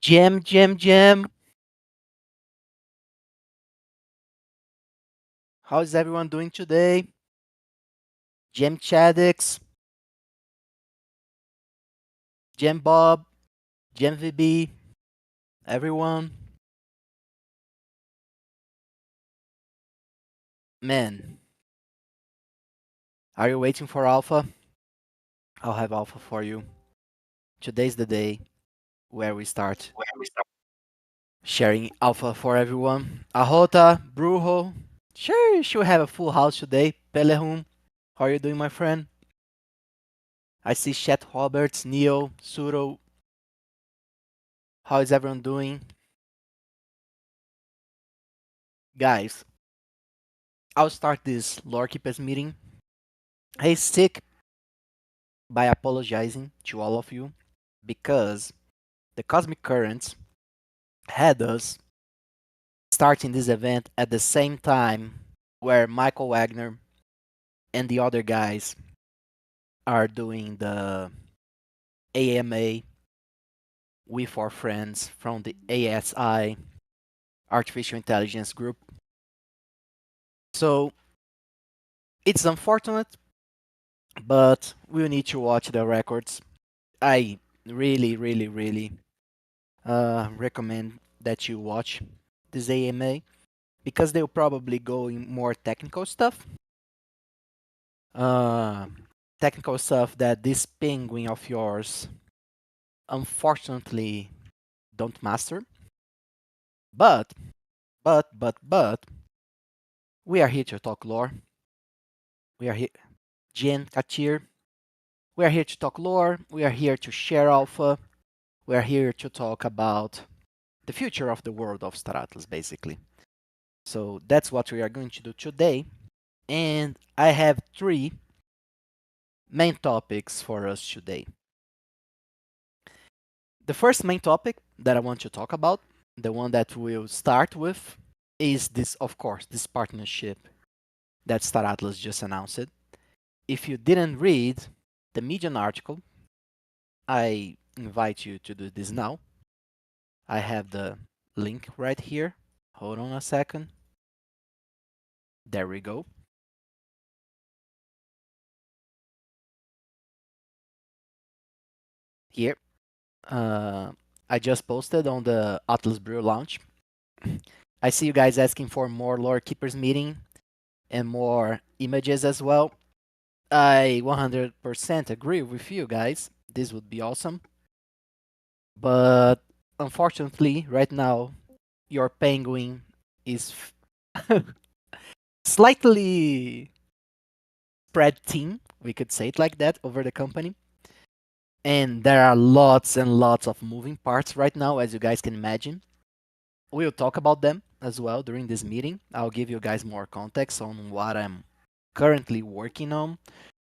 Jam. How's everyone doing today? Jam Chaddix, Jam Bob, Jam VB, everyone. Man, are you waiting for Alpha? I'll have Alpha for you. Today's the day where we start sharing Alpha for everyone. Ahota, Brujo. Sure, you should have a full house today. Pelehum, how are you doing, my friend? I see Chet Roberts, Neo, Suro. How is everyone doing? Guys, I'll start this Lore Keepers meeting. Hey, Stick, by apologizing to all of you because the cosmic currents had us starting this event at the same time where Michael Wagner and the other guys are doing the AMA with our friends from the ASI Artificial Intelligence Group. So it's unfortunate, but we need to watch the records. I really recommend that you watch this AMA because they'll probably go in more technical stuff. Uh, Technical stuff that this penguin of yours unfortunately don't master. But, but, we are here to talk lore. We are here, Jen, Katir. We are here to talk lore. We are here to share alpha. We are here to talk about the future of the world of Star Atlas, basically. So that's what we are going to do today. And I have three main topics for us today. The first main topic that I want to talk about, the one that we'll start with, is this, of course, this partnership that Star Atlas just announced. If you didn't read the Medium article, I invite you to do this now. I have the link right here. Hold on a second. There we go. Here. I just posted on the Atlas Brew launch. I see you guys asking for more Lore Keepers meeting and more images as well. I 100% agree with you guys. This would be awesome. But unfortunately, right now, your penguin is slightly spread thin, we could say it like that, over the company. And there are lots and lots of moving parts right now, as you guys can imagine. We'll talk about them as well during this meeting. I'll give you guys more context on what I'm currently working on,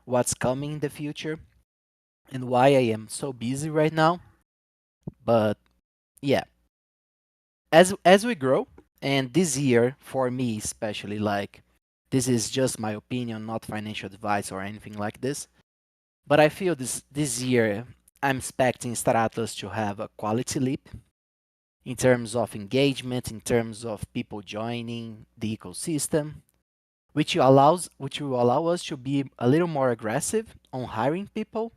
what's coming in the future, and why I am so busy right now. But yeah, as we grow, and this year for me especially, like this is just my opinion, not financial advice or anything like this. But I feel this year I'm expecting Star Atlas to have a quality leap in terms of engagement, in terms of people joining the ecosystem, which will allow us to be a little more aggressive on hiring people,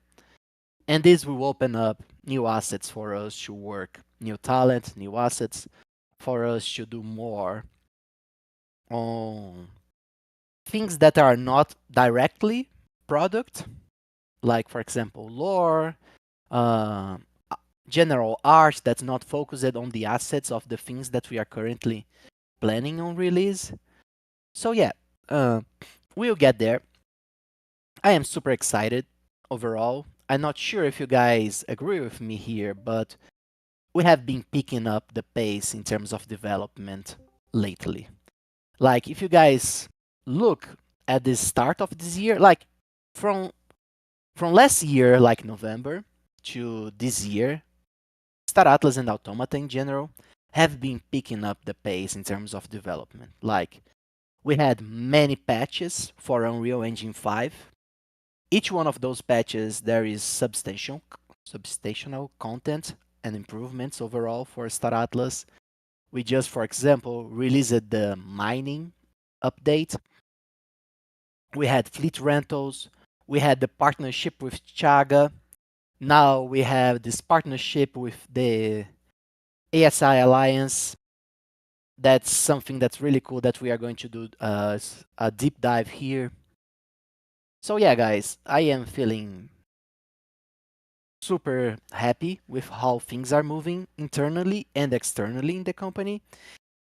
and this will open up new assets for us to work, new talent, new assets for us to do more on things that are not directly product, like for example lore, uh, general art that's not focused on the assets of the things that we are currently planning on release. So yeah, uh, we'll get there. I am super excited overall. I'm not sure if you guys agree with me here, but we have been picking up the pace in terms of development lately. Like if you guys look at the start of this year, like from last year, like November, to this year, Star Atlas and Automata in general have been picking up the pace in terms of development. Like we had many patches for Unreal Engine 5. Each one of those patches there is substantial content and improvements overall for Star Atlas. We just, for example, released the mining update. We had fleet rentals. We had the partnership with Chaga. Now we have this partnership with the ASI Alliance. That's something that's really cool that we are going to do a deep dive here. So yeah, guys, I am feeling super happy with how things are moving internally and externally in the company.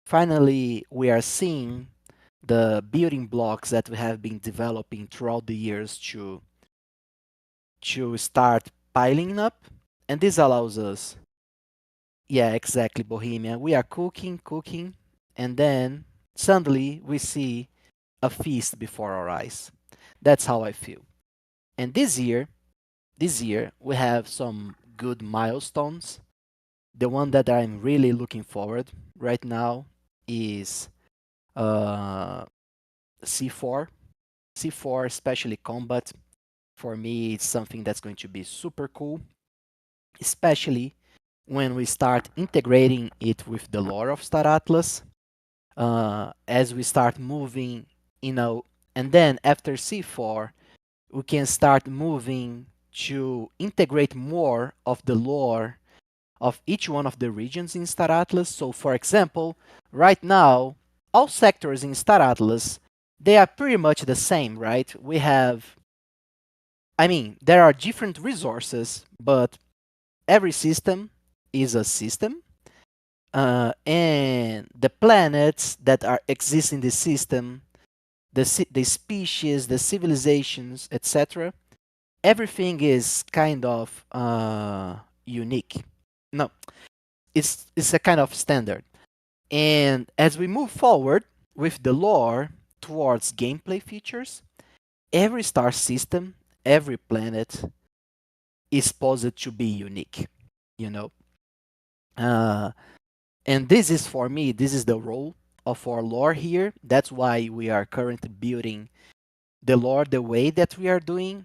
Finally, we are seeing the building blocks that we have been developing throughout the years to start piling up, and this allows us, yeah, exactly, Bohemia. We are cooking, and then suddenly we see a feast before our eyes. That's how I feel. And this year we have some good milestones. The one that I'm really looking forward right now is uh, C4. C4, especially combat, for me, it's something that's going to be super cool, especially when we start integrating it with the lore of Star Atlas. As we start moving, and then after C4, we can start moving to integrate more of the lore of each one of the regions in Star Atlas. So, for example, right now, all sectors in Star Atlas, they are pretty much the same, right? There are different resources, but every system is a system. And the planets that are exist in the system, the species, the civilizations, etc., everything is kind of unique. No, it's a kind of standard. And as we move forward with the lore towards gameplay features, every star system, every planet is supposed to be unique, you know. Uh, and this is for me, this is the role of our lore here. That's why we are currently building the lore the way that we are doing.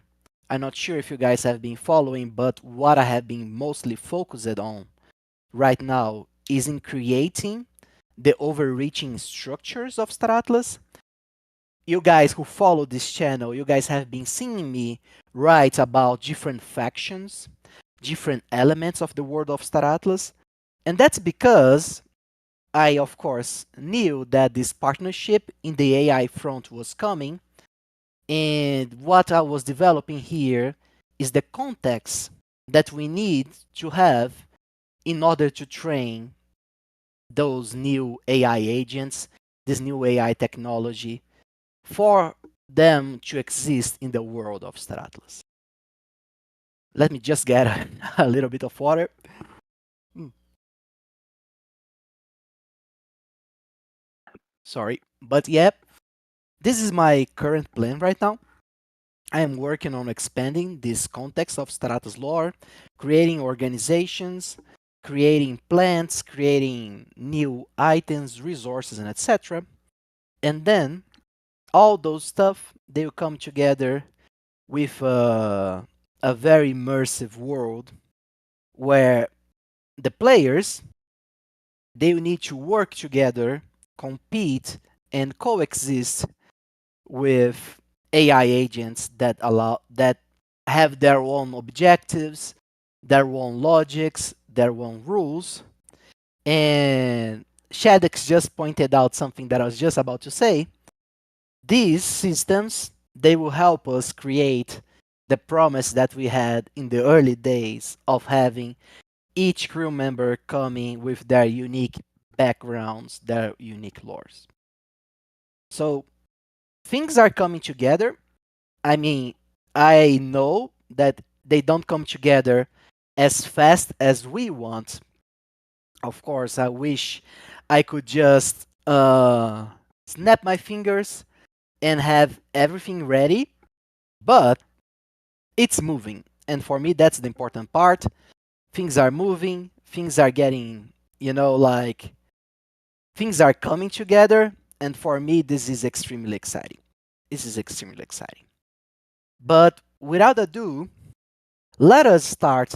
I'm not sure if you guys have been following, but what I have been mostly focused on right now is in creating the overreaching structures of Star Atlas. You guys who follow this channel, you guys have been seeing me write about different factions, different elements of the world of Star Atlas. And that's because I, of course, knew that this partnership in the AI front was coming. And what I was developing here is the context that we need to have in order to train those new AI agents, this new AI technology, for them to exist in the world of Star Atlas. Let me just get a little bit of water. Sorry. But yeah, this is my current plan right now. I am working on expanding this context of Star Atlas lore, creating organizations, creating plants, creating new items, resources, and etc. And then all those stuff, they will come together with a very immersive world where the players, they will need to work together, compete, and coexist with AI agents that have their own objectives, their own logics, their own rules. And Shadex just pointed out something that I was just about to say. These systems, they will help us create the promise that we had in the early days of having each crew member coming with their unique backgrounds, their unique lores. So things are coming together. I mean, I know that they don't come together as fast as we want. Of course, I wish I could just snap my fingers and have everything ready, but it's moving. And for me, that's the important part. Things are moving, things are getting, like things are coming together. And for me, this is extremely exciting. This is extremely exciting. But without ado, let us start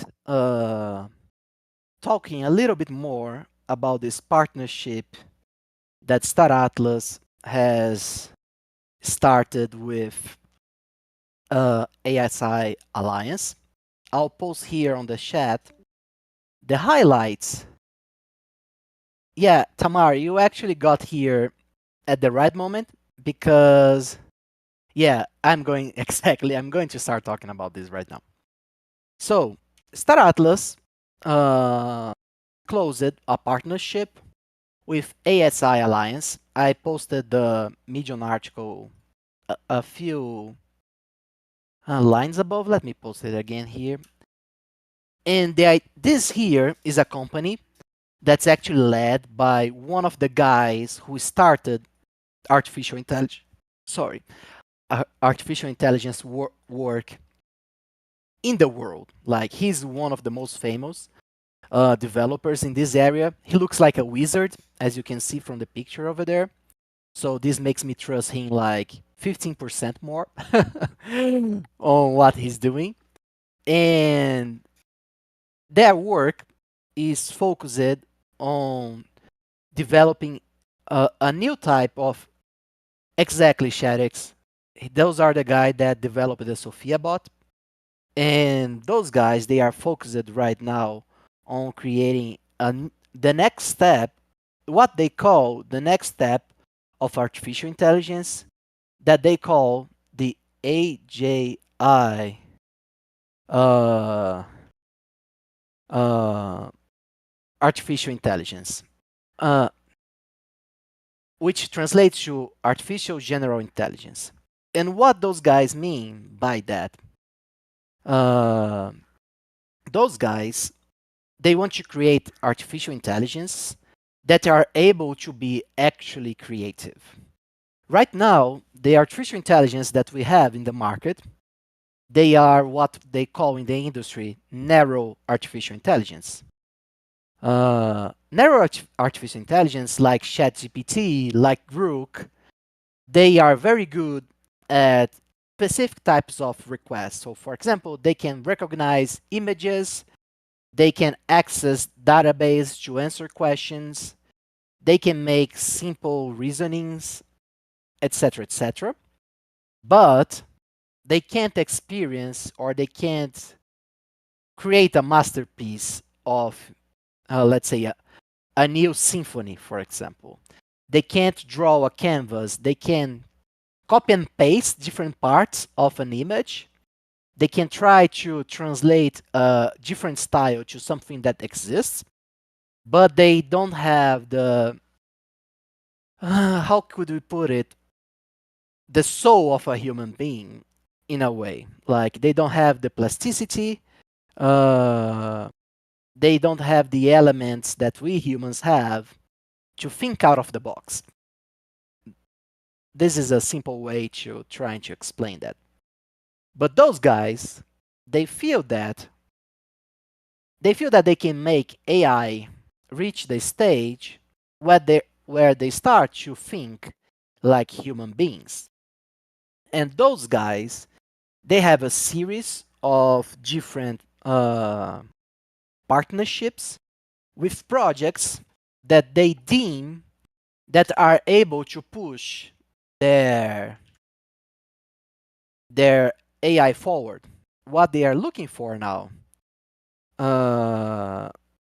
talking a little bit more about this partnership that Star Atlas has started with ASI Alliance. I'll post here on the chat the highlights. Yeah, Tamar, you actually got here at the right moment because, yeah, I'm going exactly. I'm going to start talking about this right now. So, Star Atlas uh, closed a partnership with ASI Alliance. I posted the Medium article a few lines above. Let me post it again here. And this here is a company that's actually led by one of the guys who started artificial intelligence. Sorry, artificial intelligence work in the world. Like he's one of the most famous developers in this area. He looks like a wizard, as you can see from the picture over there. So this makes me trust him like 15% more on what he's doing. And their work is focused on developing a new type of exactly Shadex. Those are the guys that developed the Sophia bot. And those guys, they are focused right now on creating the next step, what they call the next step of artificial intelligence that they call the AGI uh, uh, artificial intelligence, uh, which translates to artificial general intelligence. And what those guys mean by that, uh, those guys, they want to create artificial intelligence that are able to be actually creative. Right now, the artificial intelligence that we have in the market, they are what they call in the industry narrow artificial intelligence. Narrow artificial intelligence like ChatGPT, like Grok, they are very good at specific types of requests. So, for example, they can recognize images, they can access database to answer questions, they can make simple reasonings, etc., etc. But they can't experience or they can't create a masterpiece of, let's say, a new symphony, for example. They can't draw a canvas. They can copy and paste different parts of an image. They can try to translate a different style to something that exists, but they don't have the, how could we put it, the soul of a human being in a way. Like they don't have the plasticity, uh, they don't have the elements that we humans have to think out of the box. This is a simple way to trying to explain that. But those guys, they feel that they feel that they can make AI reach the stage where they start to think like human beings. And those guys, they have a series of different partnerships with projects that they deem that are able to push their their AI forward. What they are looking for now uh,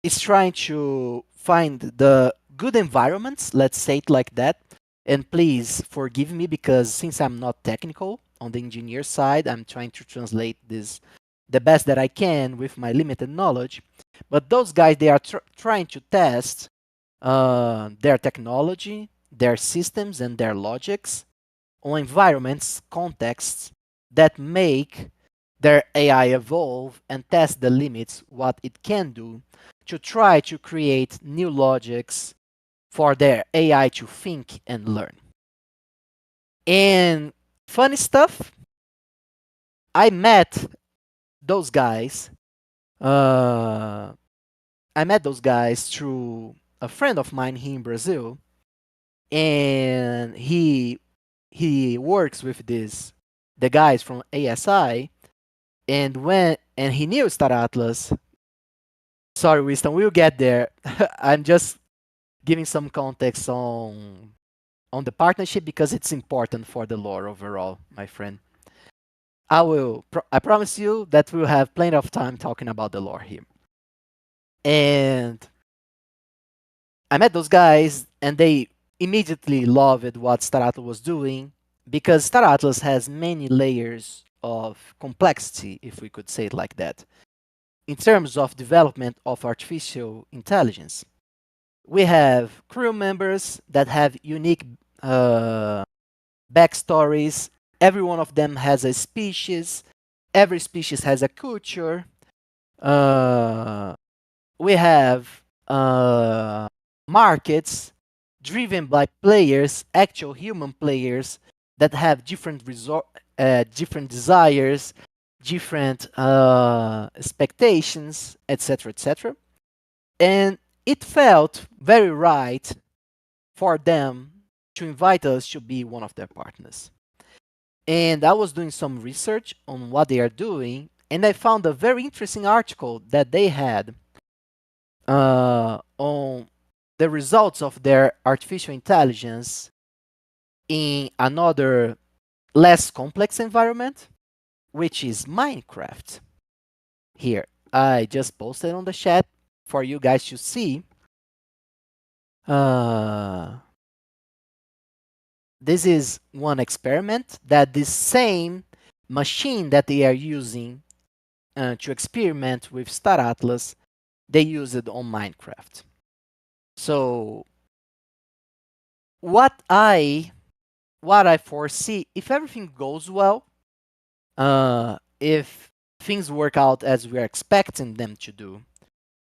is trying to find the good environments, let's say it like that. And please forgive me because since I'm not technical on the engineer side, I'm trying to translate this the best that I can with my limited knowledge. But those guys, they are trying to test their technology, their systems, and their logics on environments, contexts that make their AI evolve and test the limits, what it can do, to try to create new logics for their AI to think and learn. And funny stuff, I met those guys. Uh, I met those guys through a friend of mine here in Brazil, and he works with the guys from ASI, and he knew Star Atlas, Sorry, Winston, we'll get there. I'm just giving some context on the partnership because it's important for the lore overall, my friend. I promise you that we'll have plenty of time talking about the lore here. And I met those guys, and they immediately loved what Star Atlas was doing because Star Atlas has many layers of complexity, if we could say it like that, in terms of development of artificial intelligence. We have crew members that have unique uh, backstories. Every one of them has a species. Every species has a culture. Uh, we have markets driven by players, actual human players that have different desires, different expectations, etc., etc. And it felt very right for them to invite us to be one of their partners. And I was doing some research on what they are doing, and I found a very interesting article that they had on the results of their artificial intelligence in another less complex environment, which is Minecraft. Here, I just posted on the chat for you guys to see. Uh, this is one experiment that the same machine that they are using to experiment with Star Atlas, they use it on Minecraft. So what I foresee, if everything goes well, if things work out as we are expecting them to do,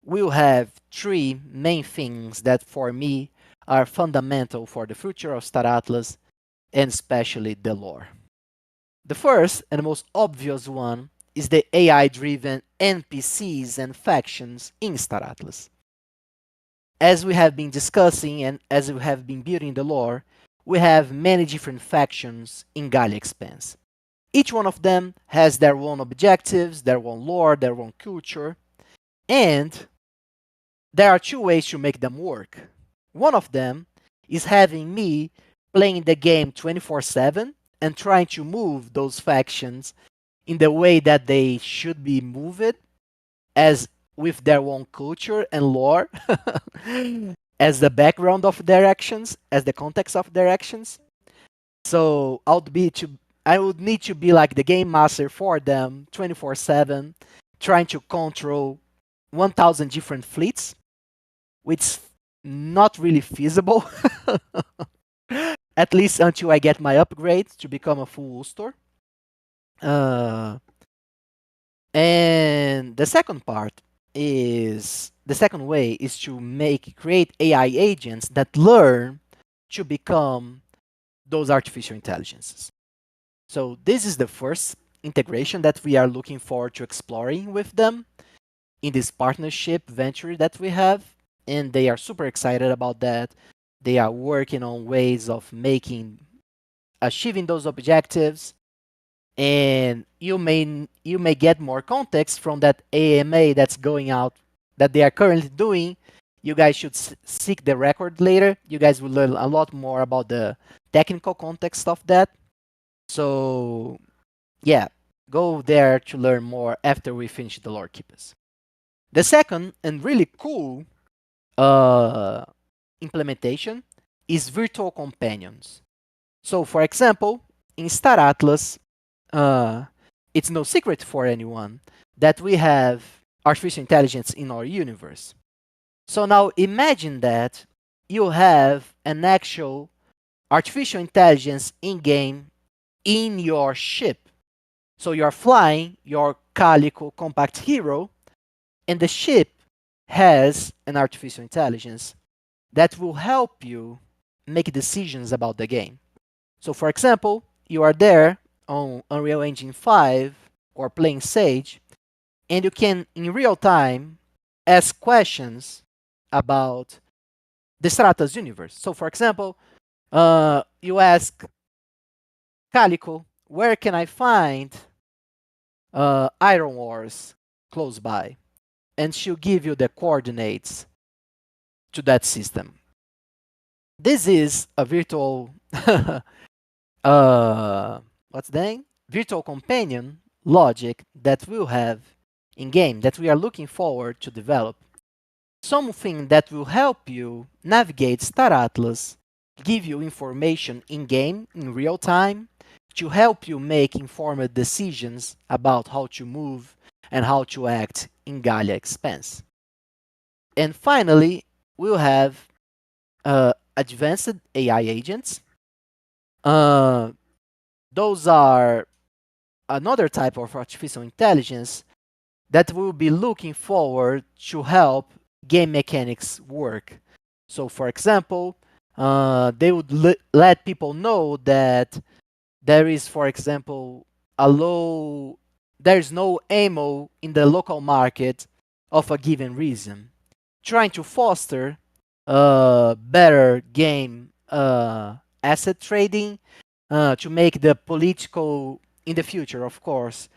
we'll have three main things that for me are fundamental for the future of Star Atlas and especially the lore. The first and most obvious one is the AI-driven NPCs and factions in Star Atlas. As we have been discussing and as we have been building the lore, we have many different factions in Galia Expanse. Each one of them has their own objectives, their own lore, their own culture, and there are two ways to make them work. One of them is having me playing the game 24/7 and trying to move those factions in the way that they should be moved, as with their own culture and lore, as the background of their actions, as the context of their actions. So I would need to be like the game master for them 24/7, trying to control 1,000 different fleets, which is not really feasible. At least until I get my upgrade to become a full store. Uh, and the second way is to create AI agents that learn to become those artificial intelligences. So this is the first integration that we are looking forward to exploring with them in this partnership venture that we have, and they are super excited about that. They are working on ways of achieving those objectives, and you may get more context from that AMA that's going out that they are currently doing. You guys should seek the record later. You guys will learn a lot more about the technical context of that. So yeah, go there to learn more after we finish the lore keepers. The second and really cool uh, implementation is virtual companions. So for example, in Star Atlas, uh, it's no secret for anyone that we have artificial intelligence in our universe. So now imagine that you have an actual artificial intelligence in-game in your ship. So you're flying your Calico compact hero, and the ship has an artificial intelligence that will help you make decisions about the game. So for example, you are there on Unreal Engine 5 or playing Sage, and you can in real time ask questions about the Stratos universe. So for example, you ask Calico, where can I find Iron Wars close by? and she'll give you the coordinates to that system. This is a virtual what's the name? Virtual companion logic that we'll have in game that we are looking forward to develop. Something that will help you navigate Star Atlas, give you information in game in real time to help you make informed decisions about how to move and how to act in Galia Expanse. And finally, we'll have advanced AI agents. Uh, those are another type of artificial intelligence that will be looking forward to help game mechanics work. So, for example, they would let people know that there is, for example, there's no ammo in the local market of a given reason, trying to foster better game asset trading to make the political in the future, of course,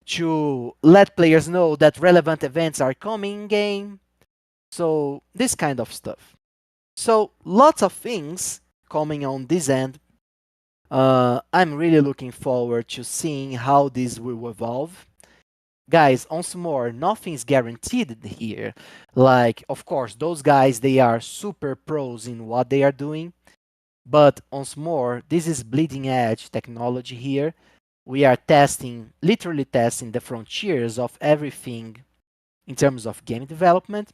to let players know that relevant events are coming in game. So this kind of stuff. So lots of things coming on this end. I'm really looking forward to seeing how this will evolve. Guys, once more, nothing's guaranteed here. Like, of course, those guys, they are super pros in what they are doing. But once more, this is bleeding edge technology here. We are testing, literally testing the frontiers of everything in terms of game development.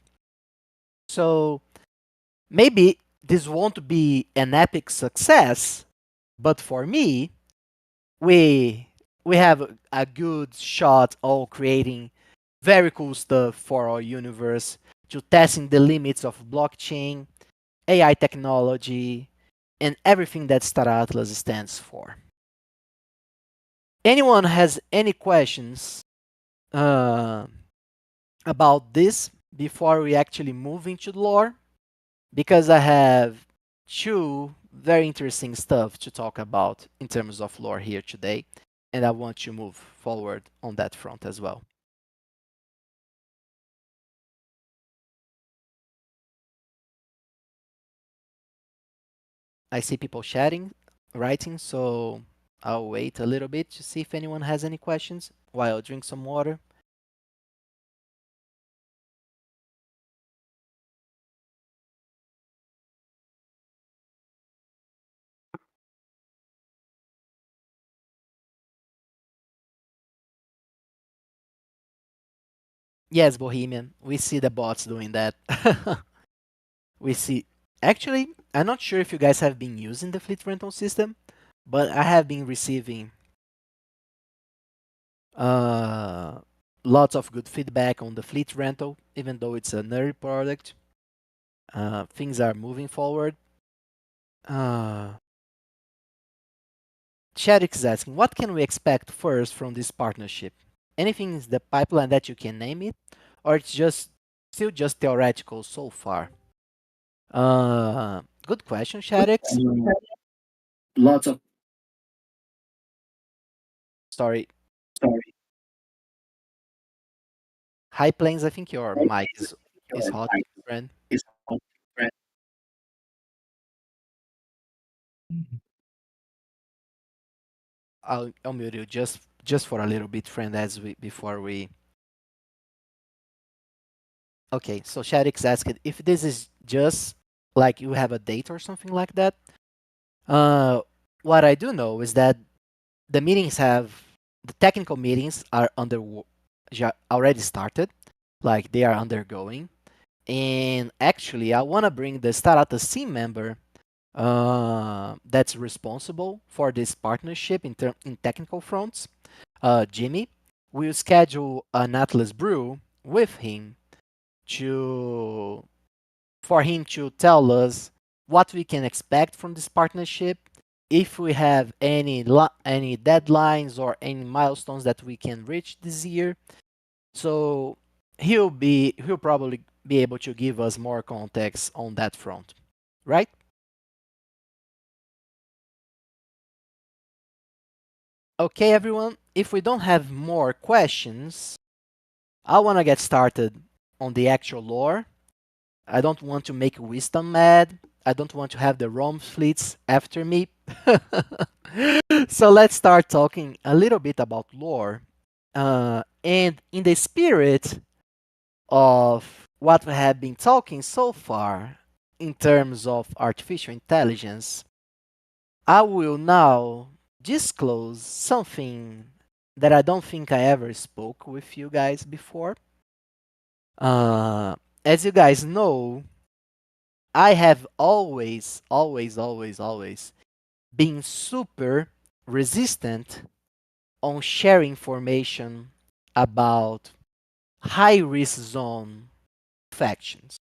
So maybe this won't be an epic success, but for me, we we have a good shot of creating very cool stuff for our universe, to testing the limits of blockchain, AI technology, and everything that Star Atlas stands for. Anyone has any questions uh, about this before we actually move into the lore? Because I have two very interesting stuff to talk about in terms of lore here today, and I want to move forward on that front as well. I see people chatting, writing, so I'll wait a little bit to see if anyone has any questions while I drink some water. Yes, Bohemian, we see the bots doing that. We see. Actually, I'm not sure if you guys have been using the fleet rental system, but I have been receiving uh, lots of good feedback on the fleet rental, even though it's an early product. Things are moving forward. Uh, Sharik is asking, what can we expect first from this partnership? Anything in the pipeline that you can name it, or it's just still just theoretical so far? Good question, Sharik. Lots of Sorry, sorry. High Plains. I think your Right? mic is Your hot, mic friend. is on, right? I'll mute you just for a little bit, friend, as we before we. Okay, so Shadix asked if this is just like you have a date or something like that. Uh, what I do know is that the meetings have the technical meetings are already started, like they are undergoing. And actually, I want to bring the Starata team member that's responsible for this partnership in technical fronts, Jimmy. We'll schedule an Atlas brew with him to for him to tell us what we can expect from this partnership, if we have any deadlines or any milestones that we can reach this year. So he'll probably be able to give us more context on that front, right? Okay, everyone. If we don't have more questions, I want to get started on the actual lore. I don't want to make wisdom mad. I don't want to have the Rome fleets after me. So let's start talking a little bit about lore. And in the spirit of what we have been talking so far in terms of artificial intelligence, I will now disclose something that I don't think I ever spoke with you guys before. Uh, as you guys know, I have always been super resistant on sharing information about high risk zone factions.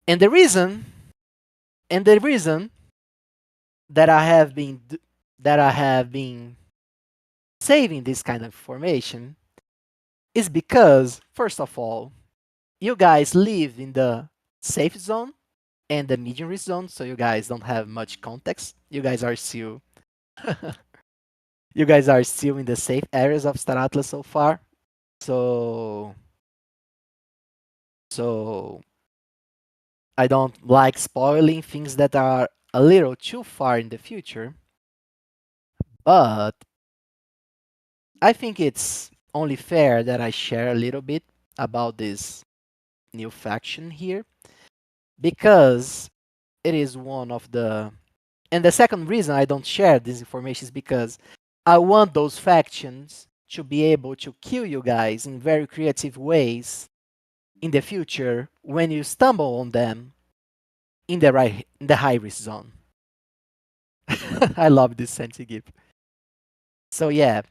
And the reason that I have been saving this kind of information is because, first of all, you guys live in the safe zone and the medium risk zone, so you guys don't have much context. You guys are still in the safe areas of Star Atlas so far. So so I don't like spoiling things that are a little too far in the future, but I think it's only fair that I share a little bit about this new faction here because it is one of the. And the second reason I don't share this information is because I want those factions to be able to kill you guys in very creative ways in the future when you stumble on them in the high risk zone. I love this sense. So yeah,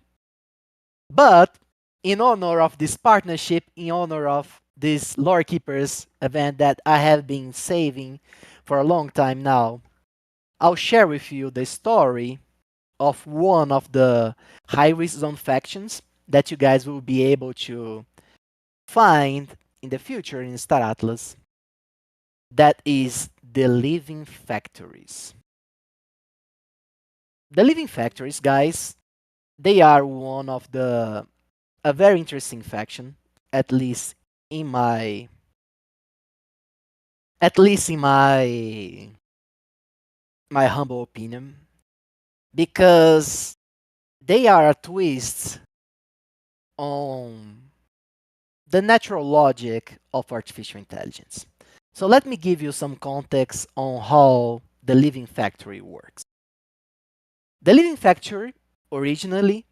but in honor of this partnership, in honor of this lore keepers event that I have been saving for a long time now, I'll share with you the story of one of the high risk zone factions that you guys will be able to find in the future in Star Atlas. That is the Living Factories. The Living Factories, guys, they are one of the a very interesting faction, at least in my at least in my humble opinion, because they are a twist on the natural logic of artificial intelligence. So let me give you some context on how the Living Factory works. The Living Factory, originally,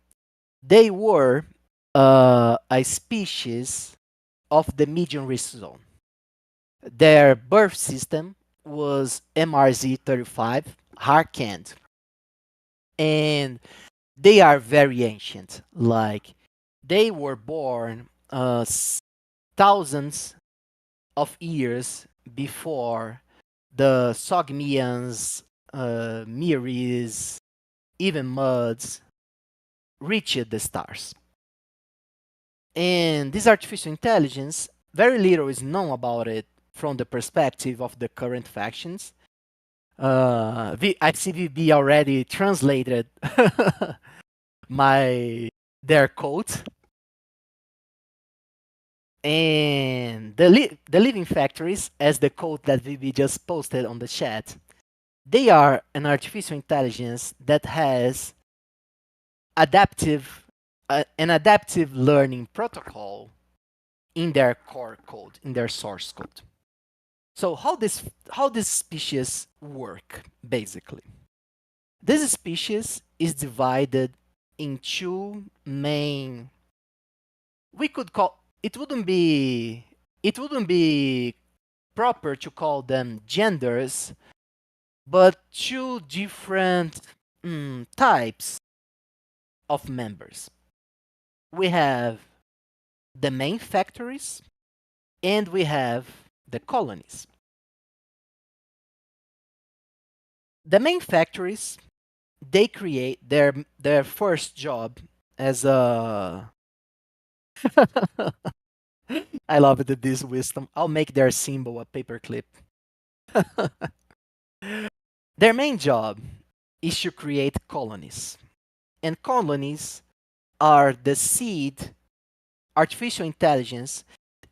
they were a species of the medium risk zone. Their birth system was MRZ35, Harkand, and they are very ancient. Like, they were born thousands of years before the Sogmians, Miris, even Muds reached the stars. And this artificial intelligence, very little is known about it from the perspective of the current factions. ICVB already translated my their code, and the living factories, as the code that VB just posted on the chat, they are an artificial intelligence that has adaptive an adaptive learning protocol in their core code, in their source code. So how this species work basically? This species is divided in two main. We could call it wouldn't be proper to call them genders, but two different types of members. We have the main factories and we have the colonies. The main factories, they create their first job as a. I love it, this wisdom. I'll make their symbol a paperclip. Their main job is to create colonies, and colonies are the seed artificial intelligence,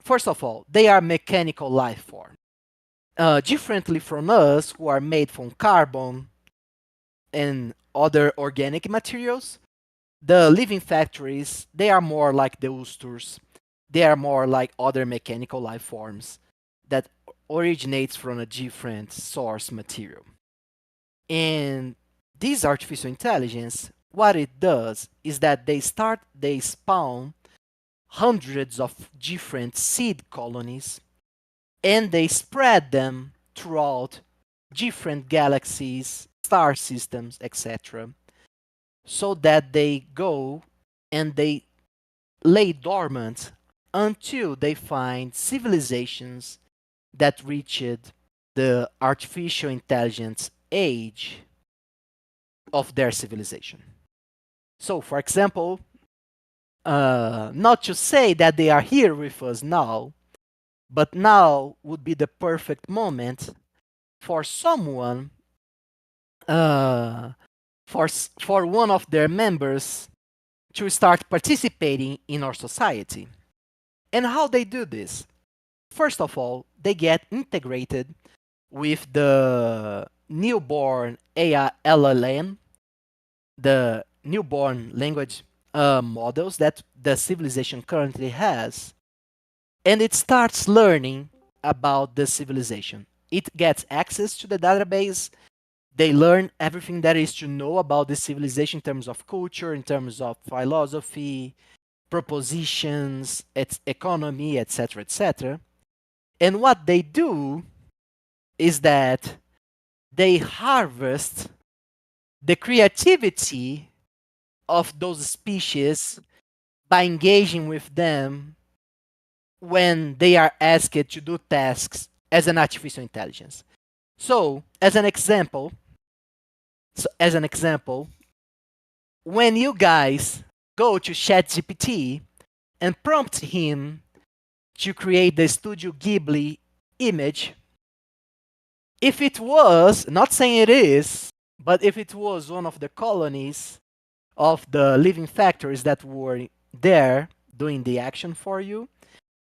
first of all, they are mechanical life forms. Differently from us, who are made from carbon and other organic materials, the living factories, they are more like the oysters. They are more like other mechanical life forms that originates from a different source material. And this artificial intelligence, what it does is that they spawn hundreds of different seed colonies and they spread them throughout different galaxies, star systems, etc., so that they go and they lay dormant until they find civilizations that reached the artificial intelligence age of their civilization. So, for example, not to say that they are here with us now, but now would be the perfect moment for someone, uh, for one of their members to start participating in our society. And how they do this? First of all, they get integrated with the newborn AI LLM, the newborn language models that the civilization currently has, and it starts learning about the civilization. It gets access to the database. They learn everything there is to know about the civilization in terms of culture, in terms of philosophy, propositions, its economy, etc., etc. And what they do is that they harvest the creativity of those species by engaging with them when they are asked to do tasks as an artificial intelligence. So, as an example, when you guys go to ChatGPT and prompt him to create the Studio Ghibli image, if it was, not saying it is, but if it was one of the colonies of the living factors that were there doing the action for you,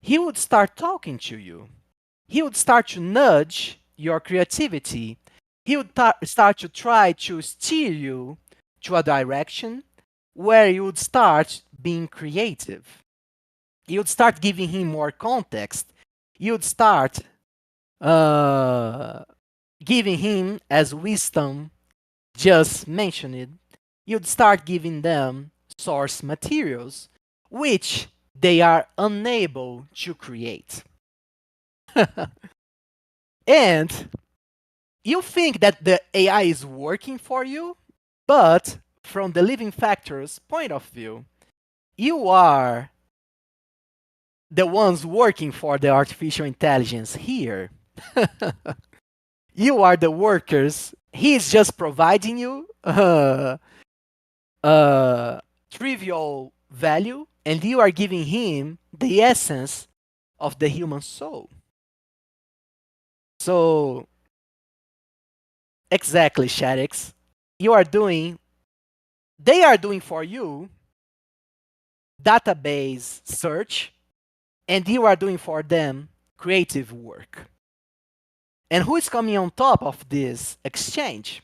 he would start talking to you. He would start to nudge your creativity. He would start to try to steer you to a direction where you would start being creative. You would start giving him more context. You would start uh, giving him, as wisdom just mentioned, you'd start giving them source materials, which they are unable to create. And you think that the AI is working for you, but from the living factor's point of view, you are the ones working for the artificial intelligence here. You are the workers. He's just providing you uh, trivial value, and you are giving him the essence of the human soul. So, exactly, Shaddix. You are doing, they are doing for you database search, and you are doing for them creative work. And who is coming on top of this exchange?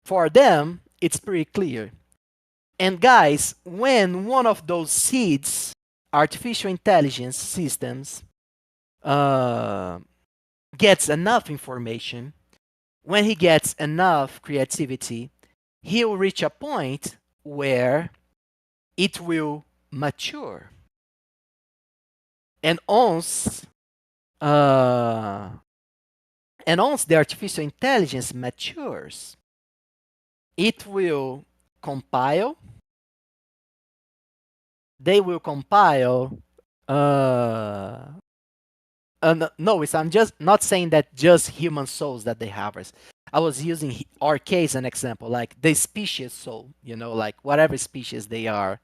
For them, it's pretty clear. And guys, when one of those seeds, artificial intelligence systems, uh, gets enough information, when he gets enough creativity, he will reach a point where it will mature. And uh, once the artificial intelligence matures, it will compile. They will compile. No, I'm just not saying that just human souls that they harvest. I was using our case an example, like the species soul. Like whatever species they are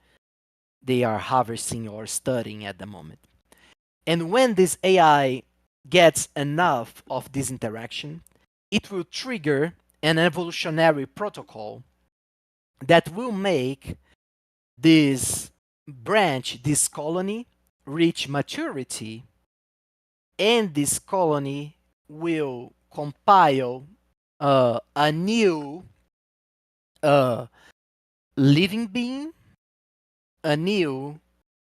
harvesting or studying at the moment. And when this AI gets enough of this interaction, it will trigger an evolutionary protocol that will make this branch, this colony, reach maturity, and this colony will compile a new uh, living being, a new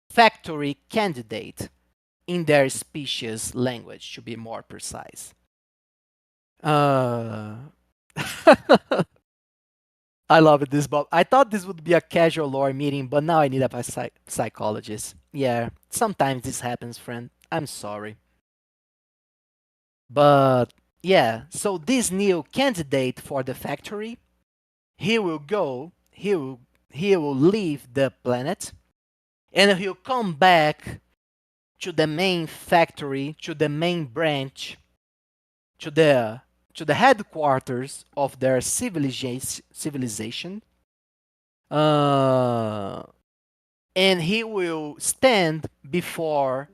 factory candidate in their species language, to be more precise. Uh, I love it, this Bob. I thought this would be a casual lore meeting, but now I need a psychologist. Yeah, sometimes this happens, friend. I'm sorry. But yeah, so this new candidate for the factory, he will go, he will leave the planet, and he'll come back to the main factory, to the main branch, to the headquarters of their civilization, uh, and he will stand before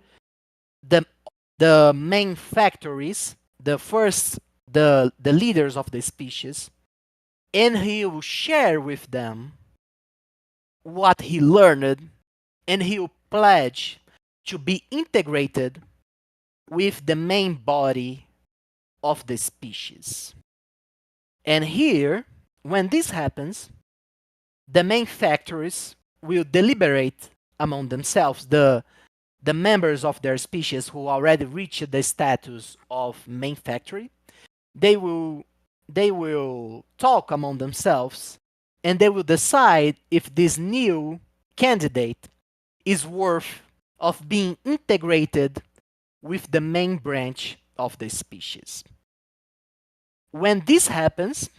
the main factories, the leaders of the species, and he will share with them what he learned, and he will pledge to be integrated with the main body of the species. And here, when this happens, the main factories will deliberate among themselves, the members of their species who already reached the status of main factory. They will talk among themselves, and they will decide if this new candidate is worth of being integrated with the main branch of the species. When this happens,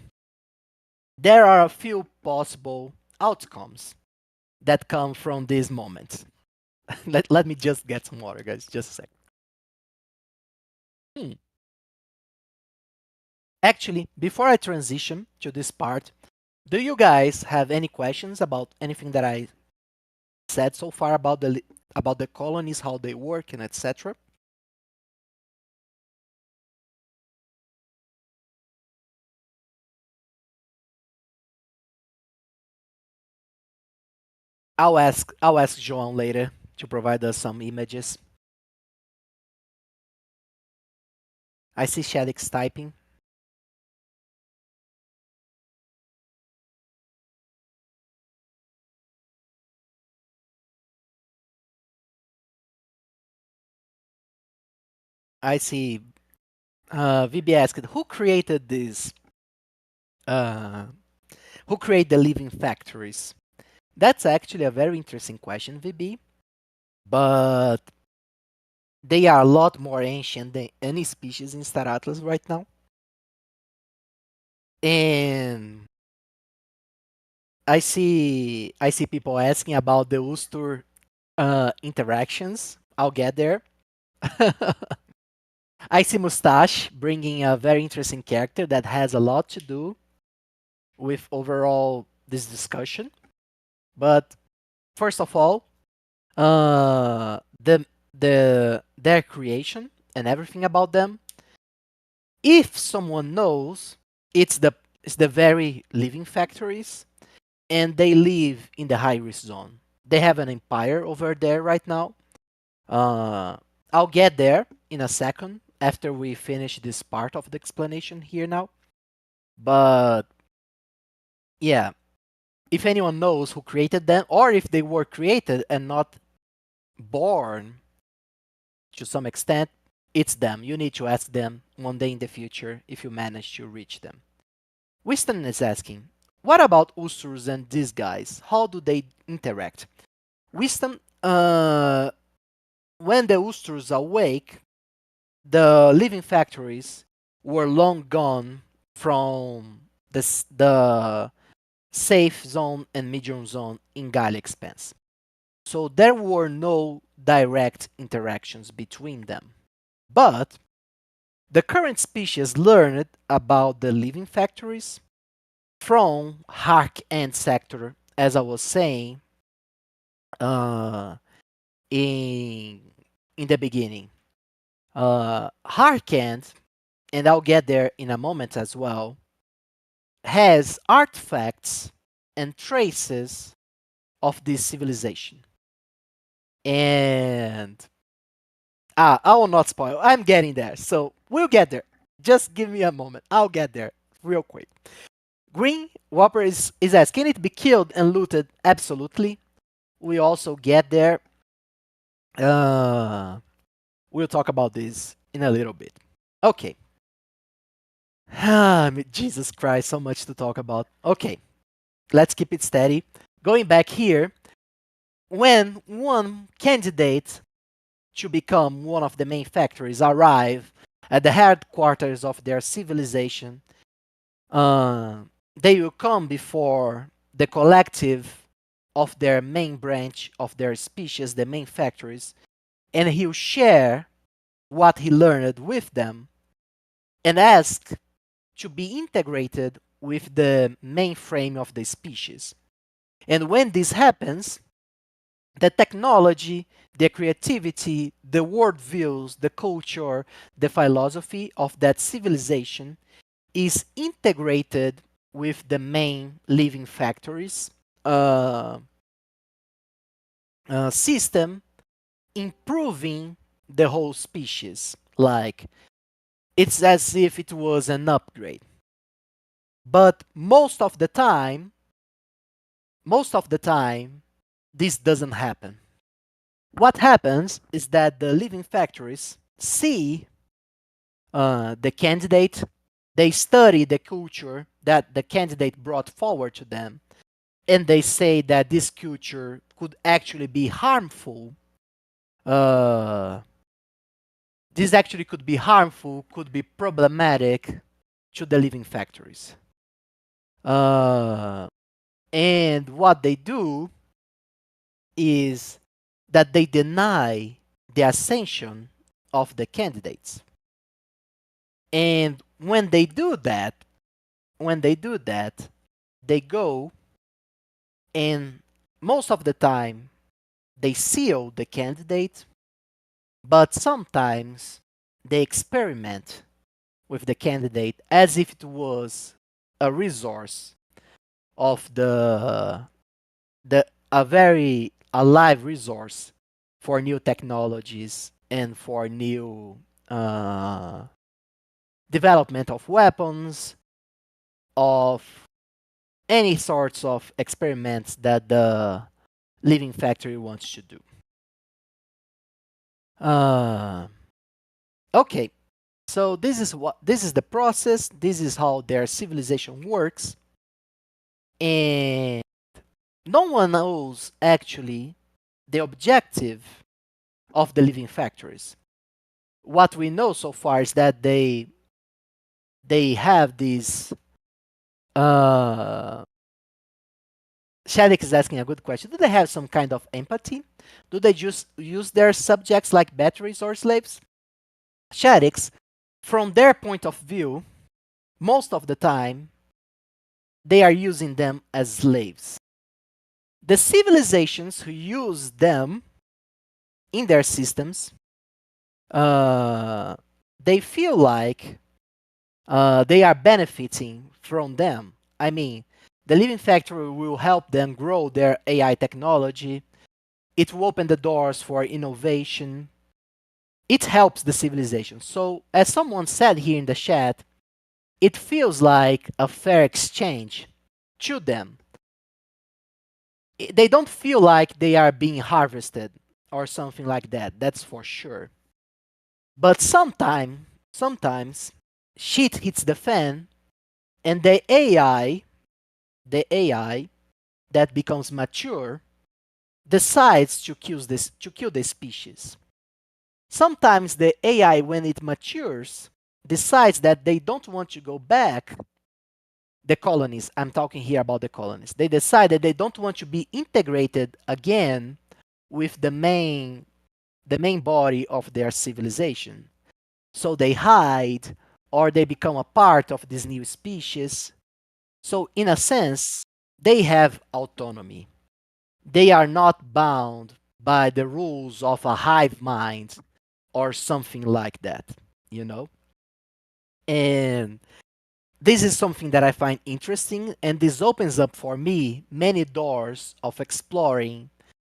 there are a few possible outcomes that come from this moment. Let me just get some water, guys. Just a second. Hmm. Actually, before I transition to this part, do you guys have any questions about anything that I said so far about the colonies, how they work, and etc.? I'll ask João later to provide us some images. I see Shadix typing. I see VB asked, who created this? Uh, who created the living factories? That's actually a very interesting question, VB. But they are a lot more ancient than any species in Star Atlas right now. And I see people asking about the Ustur interactions. I'll get there. I see Mustache bringing a very interesting character that has a lot to do with overall this discussion. But first of all, their creation and everything about them. If someone knows, it's the very living factories, and they live in the high risk zone. They have an empire over there right now. Uh, I'll get there in a second after we finish this part of the explanation here now. But yeah, if anyone knows who created them, or if they were created and not born to some extent, it's them. You need to ask them one day in the future if you manage to reach them. Winston is asking, what about Usurs and these guys? How do they interact? Wisdom, when the Usurs awake, the living factories were long gone from the safe zone and medium zone in Gaia Expanse. So there were no direct interactions between them. But the current species learned about the living factories from Hark and Sector, as I was saying uh, in the beginning. Harkand, and I'll get there in a moment as well, has artifacts and traces of this civilization. And I will not spoil. I'm getting there. So we'll get there. Just give me a moment. I'll get there real quick. Green Whopper is asked, can it be killed and looted? Absolutely. We also get there. Uh, we'll talk about this in a little bit. Okay. Jesus Christ, so much to talk about. Okay, let's keep it steady. Going back here, when one candidate to become one of the main factories arrive at the headquarters of their civilization, uh, they will come before the collective of their main branch of their species, the main factories, and he'll share what he learned with them and ask to be integrated with the mainframe of the species. And when this happens, the technology, the creativity, the worldviews, the culture, the philosophy of that civilization is integrated with the main living factories uh, system, improving the whole species. Like it's as if it was an upgrade. But most of the time, this doesn't happen. What happens is that the living factories see the candidate, they study the culture that the candidate brought forward to them, and they say that this culture could actually be harmful. Uh, this actually could be harmful, could be problematic to the living factories. Uh, and what they do is that they deny the ascension of the candidates. And when they do that, they go and most of the time they seal the candidate, but sometimes they experiment with the candidate as if it was a resource of the a very alive resource for new technologies and for new uh, development of weapons, of any sorts of experiments that the living factory wants to do. Uh, okay, so this is the process. This is how their civilization works, and no one knows actually the objective of the living factories. What we know so far is that they have these. Uh, Shadik is asking a good question. Do they have some kind of empathy? Do they just use their subjects like batteries or slaves? Shadiks, from their point of view, most of the time, they are using them as slaves. The civilizations who use them in their systems, uh, they feel like they are benefiting from them. I mean, the living factory will help them grow their AI technology. It will open the doors for innovation. It helps the civilization. So, as someone said here in the chat, it feels like a fair exchange to them. They don't feel like they are being harvested or something like that. That's for sure. But sometimes shit hits the fan, and the AI that becomes mature, decides to kill the species. Sometimes the AI, when it matures, decides that they don't want to go back. The colonies, I'm talking here about the colonies. They decide that they don't want to be integrated again with the main body of their civilization. So they hide or they become a part of this new species. So in a sense, they have autonomy. They are not bound by the rules of a hive mind or something like that, you know? And this is something that I find interesting, and this opens up for me many doors of exploring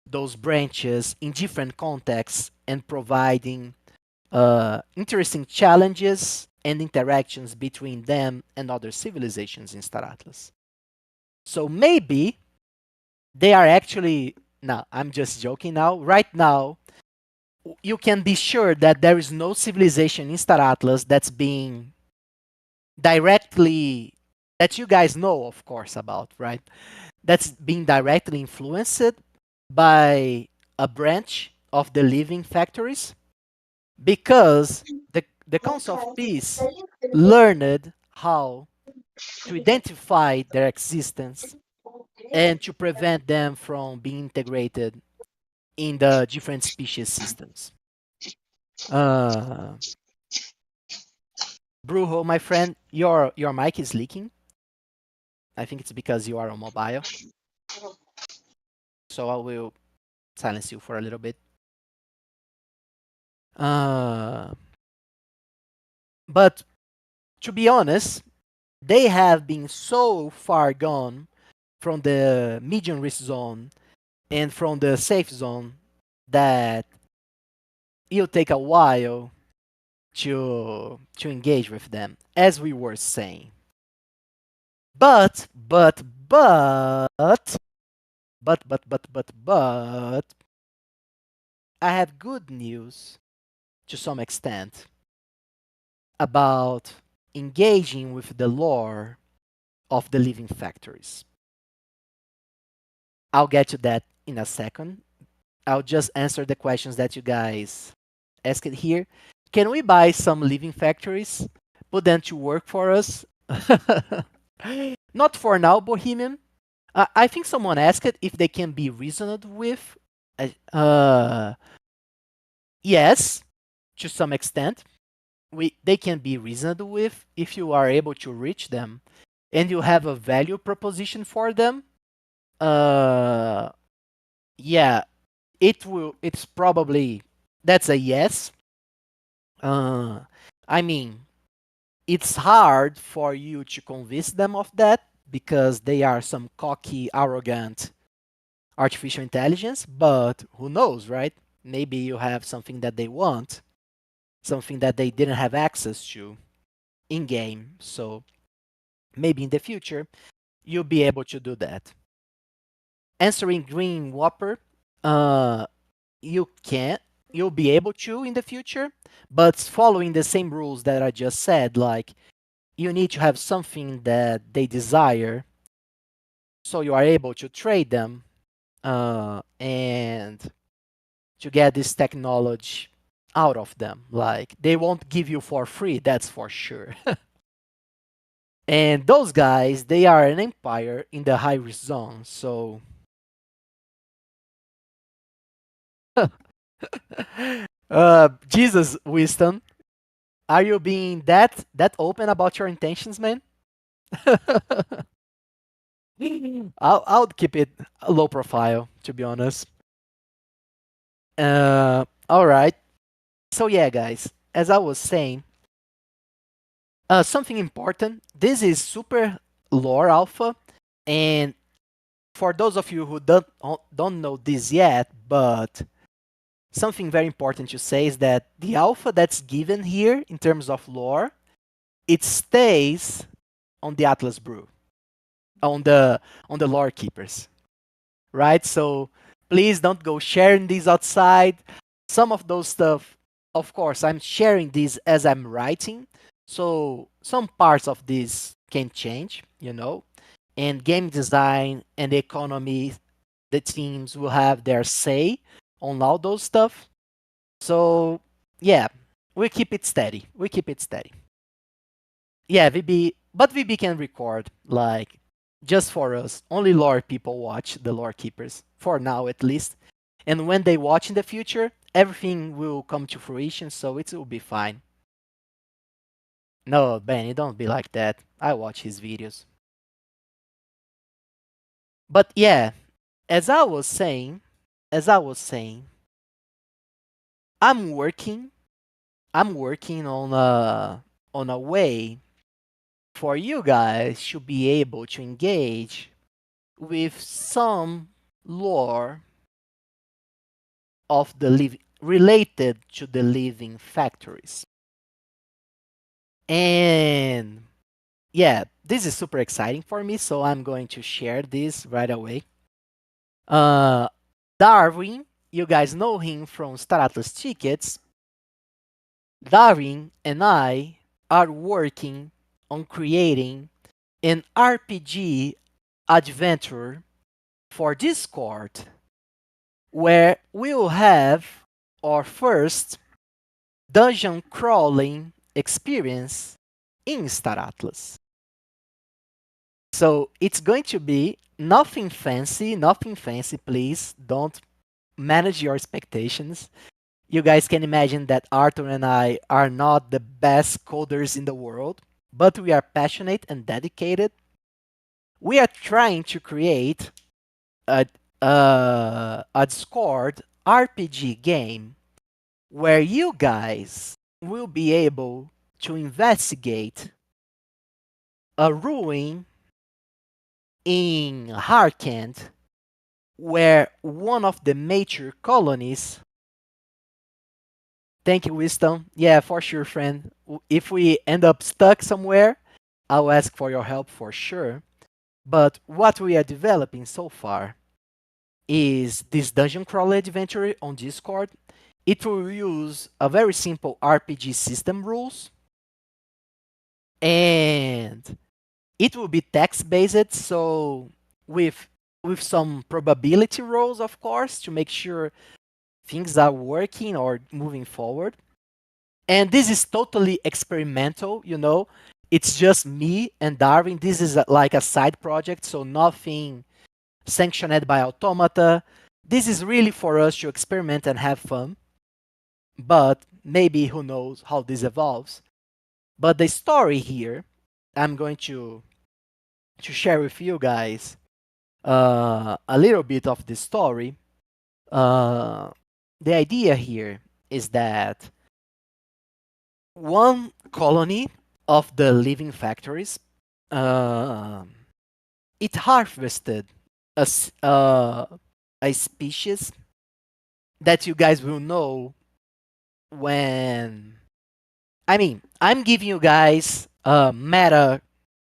those branches in different contexts and providing interesting challenges and interactions between them and other civilizations in Star Atlas. So maybe they are actually. No, I'm just joking now. Right now, you can be sure that there is no civilization in Star Atlas that's being directly, that you guys know, of course, about, right? That's being directly influenced by a branch of the living factories because the Council of Peace learned how to identify their existence and to prevent them from being integrated in the different species systems. Uh, Brujo, my friend, your mic is leaking. I think it's because you are on mobile. So I will silence you for a little bit. Uh, but to be honest, they have been so far gone from the medium risk zone and from the safe zone that it'll take a while to engage with them, as we were saying. But I have good news to some extent about engaging with the lore of the living factories. I'll get to that in a second. I'll just answer the questions that you guys asked here. Can we buy some living factories? Put them to work for us? Not for now, Bohemian. I think someone asked if they can be reasoned with. Uh, yes, to some extent. They can be reasoned with if you are able to reach them and you have a value proposition for them. Uh, yeah, it's probably, that's a yes. Uh, I mean, it's hard for you to convince them of that because they are some cocky, arrogant artificial intelligence, but who knows, right? Maybe you have something that they want, something that they didn't have access to in game. So maybe in the future, you'll be able to do that. Answering Green Whopper, uh, you can't. You'll be able to in the future, but following the same rules that I just said, like you need to have something that they desire, so you are able to trade them and to get this technology out of them. Like they won't give you for free, that's for sure. And those guys, they are an empire in the high risk zone. So Jesus, Winston, are you being that open about your intentions, man? I'll keep it a low profile, to be honest. All right. So yeah, guys, as I was saying, something important. This is super lore alpha, and for those of you who don't know this yet, but something very important to say is that the alpha that's given here in terms of lore, it stays on the Atlas Brew, on the lore keepers, right? So please don't go sharing these outside. Some of those stuff, of course, I'm sharing these as I'm writing, so some parts of this can change, and game design and economy, the teams will have their say on all those stuff. So yeah, we keep it steady. We keep it steady. Yeah, VB, but VB can record like just for us. Only lore people watch the lore keepers for now, at least. And when they watch in the future, everything will come to fruition, so it will be fine. No, Benny, don't be like that. I watch his videos. But yeah, as I was saying, as I was saying, I'm working. I'm working on a way for you guys to be able to engage with some lore of the related to the living factories. And yeah, this is super exciting for me, so I'm going to share this right away. Uh, Darwin, you guys know him from Star Atlas Tickets. Darwin and I are working on creating an RPG adventure for Discord where we'll have our first dungeon crawling experience in Star Atlas. So it's going to be nothing fancy, nothing fancy, please. Don't manage your expectations. You guys can imagine that Arthur and I are not the best coders in the world, but we are passionate and dedicated. We are trying to create a, a Discord RPG game where you guys will be able to investigate a ruin in Harkand where one of the major colonies. Thank you, Wisdom. Yeah, for sure, friend. If we end up stuck somewhere, I'll ask for your help for sure. But what we are developing so far is this dungeon crawler adventure on Discord. It will use a very simple RPG system rules, and it will be text based, so with some probability rolls, of course, to make sure things are working or moving forward. And this is totally experimental, you know. It's just me and Darwin. This is like a side project, so nothing sanctioned by Automata. This is really for us to experiment and have fun. But maybe who knows how this evolves. But the story here, I'm going to share with you guys a little bit of the story. Uh, the idea here is that one colony of the living factories, uh, it harvested a species that you guys will know when. I mean, I'm giving you guys meta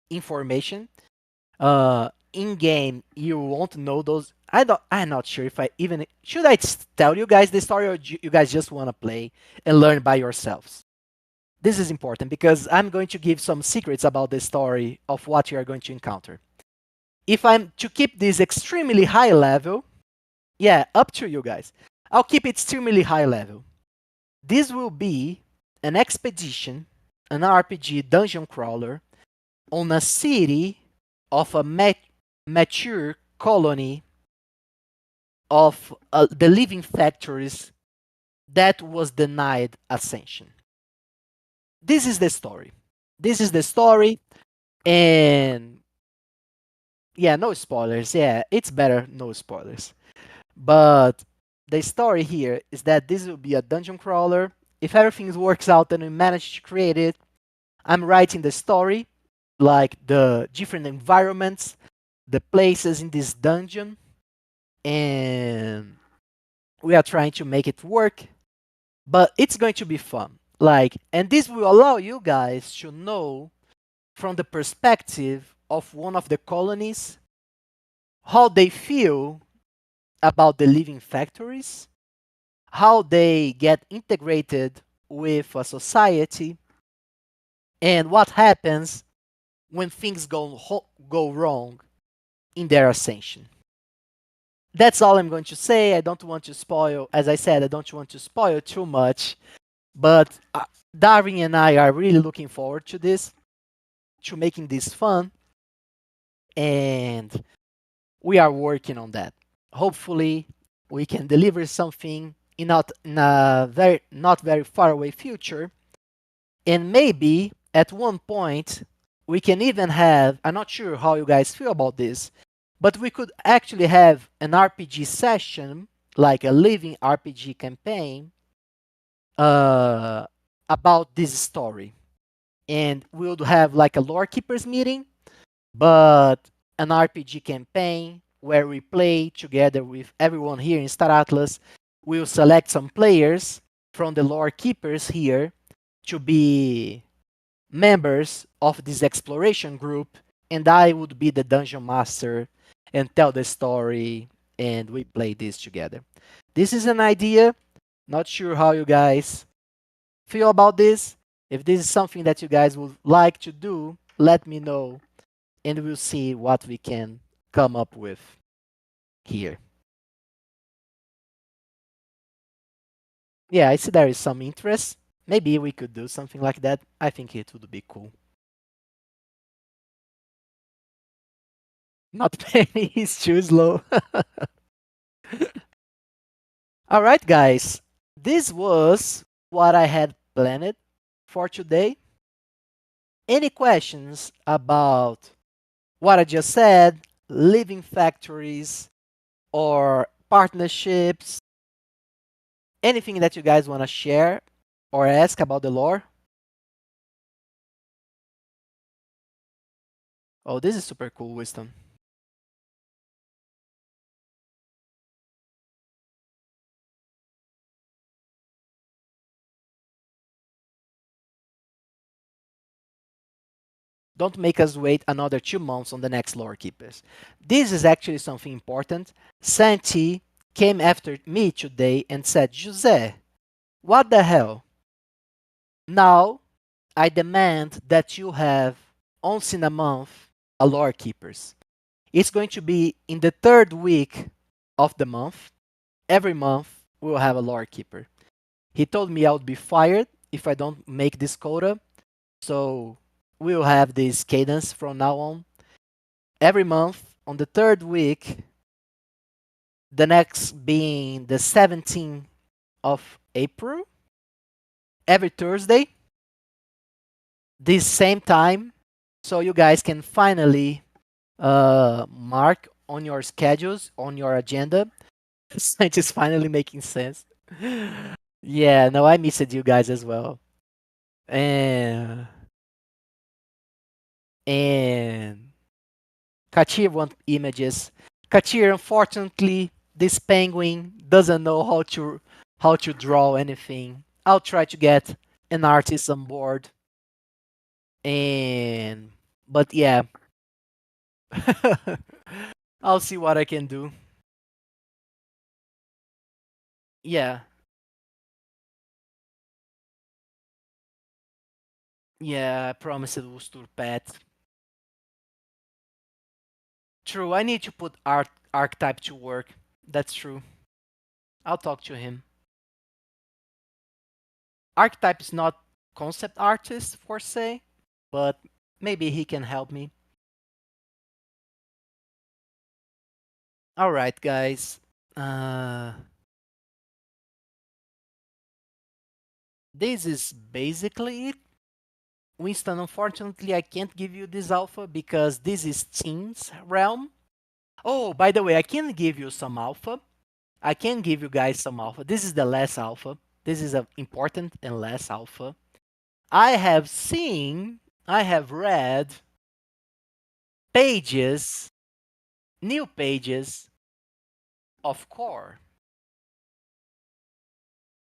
information. In game, you won't know those. I'm not sure if I even should I tell you guys the story, or you guys just want to play and learn by yourselves. This is important because I'm going to give some secrets about the story of what you are going to encounter. If I'm to keep this extremely high level, yeah, up to you guys. I'll keep it extremely high level. This will be an expedition, an RPG dungeon crawler on a city of a mature colony of the living factories that was denied ascension. This is the story. This is the story, and yeah, no spoilers. Yeah, it's better no spoilers. But the story here is that this will be a dungeon crawler. If everything works out and we manage to create it, I'm writing the story, like the different environments, the places in this dungeon, and we are trying to make it work. But it's going to be fun. Like, and this will allow you guys to know from the perspective of one of the colonies how they feel about the living factories, how they get integrated with a society, and what happens when things go wrong in their ascension. That's all I'm going to say. I don't want to spoil, as I said, I don't want to spoil too much, but Darwin and I are really looking forward to this, to making this fun, and we are working on that. Hopefully, we can deliver something in a very not very far away future, and maybe at one point we can even have. I'm not sure how you guys feel about this, but we could actually have an RPG session, like a living RPG campaign, uh, about this story, and we'll have like a lore keepers meeting, but an RPG campaign where we play together with everyone here in Star Atlas. We'll select some players from the lore keepers here to be members of this exploration group, and I would be the dungeon master and tell the story, and we play this together. This is an idea. Not sure how you guys feel about this. If this is something that you guys would like to do, let me know, and we'll see what we can come up with here. Yeah, I see there is some interest. Maybe we could do something like that. I think it would be cool. Not Penny is too slow. All right, guys. This was what I had planned for today. Any questions about what I just said, living factories, or partnerships? Anything that you guys want to share or ask about the lore? Oh, this is super cool, Wisdom. Don't make us wait another 2 months on the next lore keepers. This is actually something important. Santi came after me today and said, Jose, what the hell? Now I demand that you have once in a month a lore keepers. It's going to be in the third week of the month. Every month we'll have a lore keeper. He told me I would be fired if I don't make this quota. So we'll have this cadence from now on. Every month on the third week, the next being the 17th of April, every Thursday, this same time, so you guys can finally mark on your schedules, on your agenda. It is finally making sense. Yeah, no, I missed you guys as well. And and Katir want images. Katir, unfortunately, this penguin doesn't know how to draw anything. I'll try to get an artist on board. And but yeah, I'll see what I can do. Yeah, yeah, I promised it was to pet. True, I need to put archetype to work. That's true. I'll talk to him. Archetype is not concept artist for say, but maybe he can help me. All right, guys. Uh, this is basically it. Winston, unfortunately, I can't give you this alpha because this is Team's realm. Oh, by the way, I can give you some alpha. I can give you guys some alpha. This is the last alpha. This is an important and last alpha. I have seen, I have read pages, new pages of Core.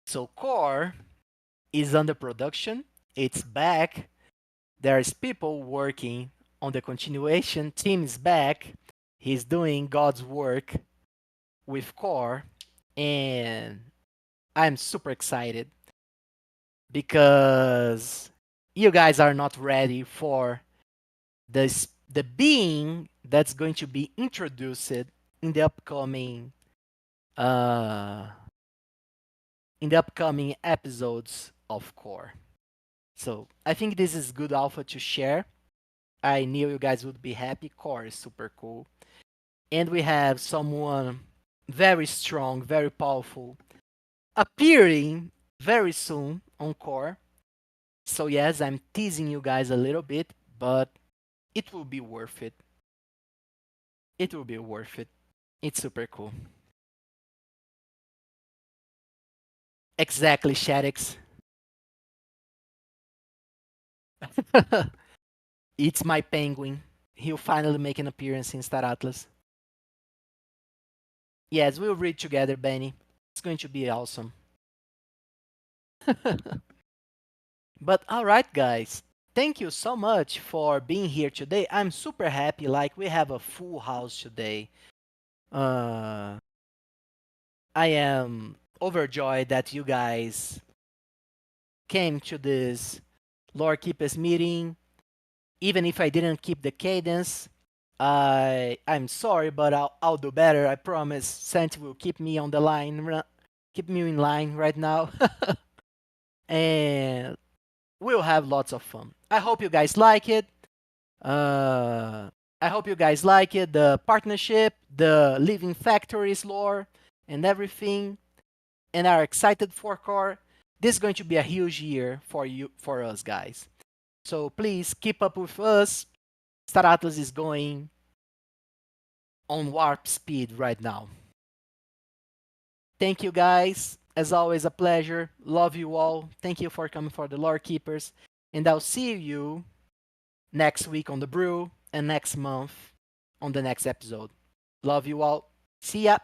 So Core is under production. It's back. There's people working on the continuation. Team is back. He's doing God's work with Core, and I'm super excited because you guys are not ready for the being that's going to be introduced in the upcoming uh episodes of Core. So I think this is good alpha to share. I knew you guys would be happy. Core is super cool. And we have someone very strong, very powerful, appearing very soon on Core. So yes, I'm teasing you guys a little bit, but it will be worth it. It will be worth it. It's super cool. Exactly, Shaddix. It's my penguin. He'll finally make an appearance in Star Atlas. Yes, we'll read together, Benny. It's going to be awesome. But all right, guys. Thank you so much for being here today. I'm super happy. Like we have a full house today. Uh, I am overjoyed that you guys came to this Lord Keepers meeting. Even if I didn't keep the cadence, I'm sorry, but I'll do better. I promise. Santi will keep me on the line, keep me in line right now, and we'll have lots of fun. I hope you guys like it. Uh, I hope you guys like it. The partnership, the living factories lore, and everything, and are excited for core. This is going to be a huge year for you, for us guys. So please keep up with us. Star Atlas is going on warp speed right now. Thank you guys. As always, a pleasure. Love you all. Thank you for coming for the lore keepers, and I'll see you next week on the brew and next month on the next episode. Love you all. See ya.